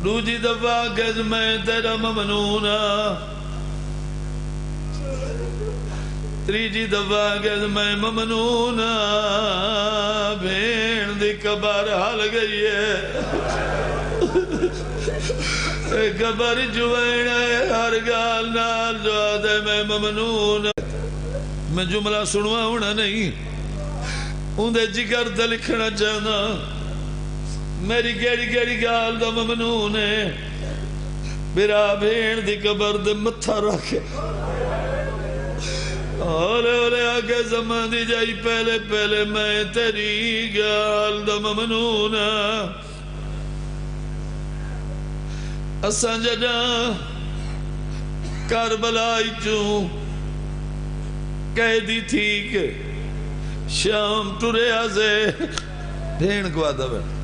دوجی دفعہ کہ میں تیرا ممنون تریجی دفعہ کہ میں ممنون بھین دی قبر حال گئی ہے قبر جوین ہے ہر گال نال جو آدھے میں ممنون میں جملہ سنوا ہونا نہیں اندھے جگر دے لکھنا چاہنا میری گیڑی گیڑی گال دا ممنون ہے میرا بھین دی قبر دے متھا رکھے اولے اولے آگے زمان دی جائی پہلے پہلے میں تیری گال دا ممنون اساں جڑا کربلائی چوں کہہ دی تھی کہ شام ٹرے آزے بھین کو آدھا بھین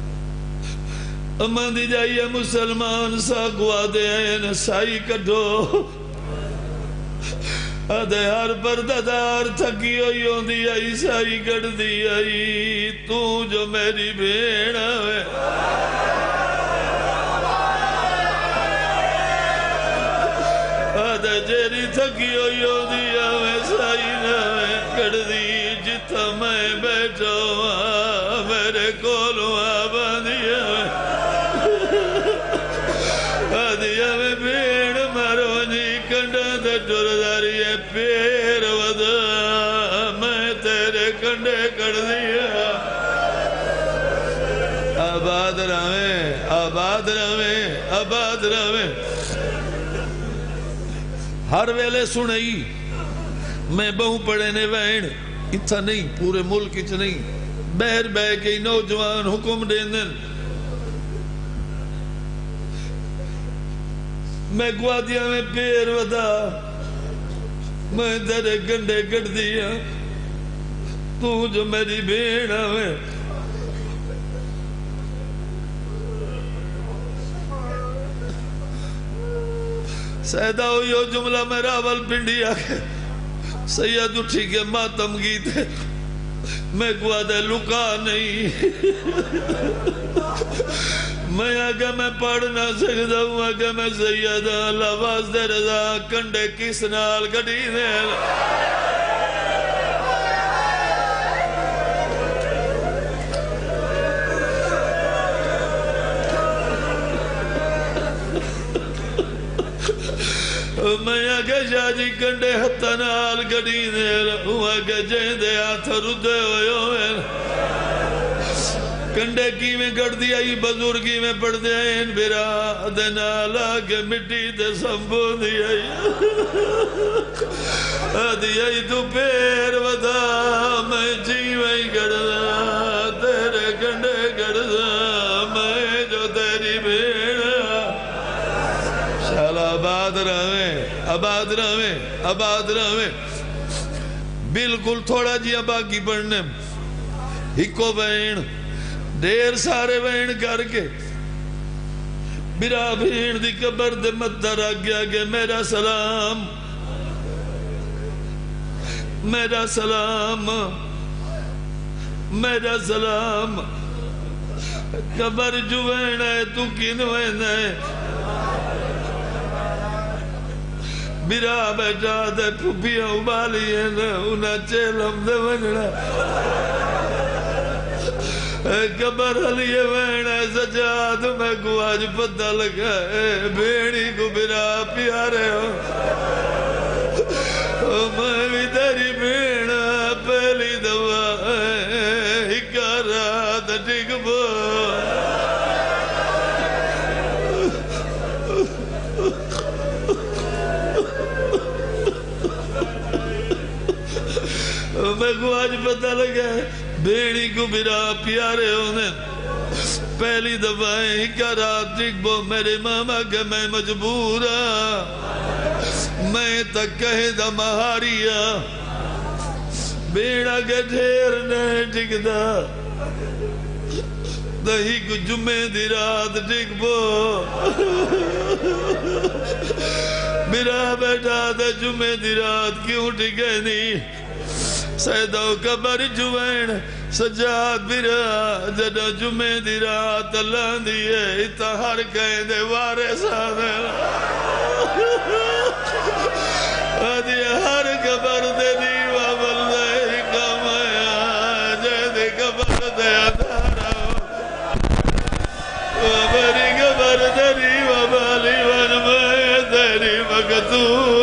امان دی جائیے مسلمان سا گوا دے ہیں سائی کٹھو آدھے ہر پرددار تھکی ہوئی ہوں دی آئی سائی کٹ دی آئی تو جو میری بھین ہے آدھے جیری تھکی ہوئی ہوں دی آوے سائی نہ کٹ دی جتا میں بیٹھا ہوا میرے کولوں آباندی آوے آدھیا میں بھیڑ مرونی کنڈا دے ٹرداری ہے پیر ودا میں تیرے کنڈے کر دیا آباد رہے آباد رہے آباد رہے ہر ویلے سنئی میں بہوں پڑے نے وین اتھا نہیں پورے ملک اچھ نہیں بہر بہ کے نوجوان حکم دیندن میں گوا دیا میں پیر ودا میں تیرے گنڈے کٹ دیا تو جو میری بھیڑا میں سیدہ ہوئی ہو جملہ میں راول پنڈی آگے سید اٹھی کے ماتم گیت ہے میں گوا دے لکا نہیں میں آگے میں پڑھ نہ سکتا ہوں آگے میں سیدہ لواز دے رضا کنڈے کس نال گڑی دے میں آگے شاہ جی کنڈے ہتھا نال گڑی دے ہوں آگے جہیں دے آتھ ردے ہوئے ہوئے کنڈے کی میں گڑ دیا ہی بزرگی میں پڑھ دیا ان بیرا دینا لاغے مٹی دے سمبو دیا ہی دیا ہی تو پیر ودا میں جی میں گڑ دا تیرے کنڈے گڑ دا میں جو تیری بھیڑا شالا آباد رہے بالکل تھوڑا جی باقی پڑھنے ہکو بین دیر سارے بین کر کے میرا بھین دی قبر دے مدر آگیا کہ میرا سلام میرا سلام میرا سلام قبر جو بین ہے تو کن بین ہے میرا بیٹا دے پھوپیاں ابالی ہیں انہاں چیلم دے بننا قبر علیہ وینا سجاد میں کو آج پتہ لگا ہے بیڑی کو میرا پیارے ہو میں بھی تیری بیڑا پہلی دوا ہکا رات ٹھیک بو میں کو آج پتہ لگا ہے بیڑی کو میرا پیارے ہونے پہلی دفعہ ہکا رات ٹھیک بو میرے ماما کہ میں مجبورا میں تک کہے دا مہاریا بیڑا کے ڈھیر نہیں ٹھیک دا دہی کو جمعے دی رات ٹھیک بو میرا بیٹا دا جمعے دی رات کیوں ٹھیکے نہیں سیدو قبر جوین سجاد برا جدہ جمعہ دی رات اللہ دیئے اتا ہر کہیں دے وارث آدھے آدھے ہر قبر دے دیوہ بلدے کمایا جدہ قبر دے ادھارا وبری قبر دے دیوہ بالی ونمائے دے مقتول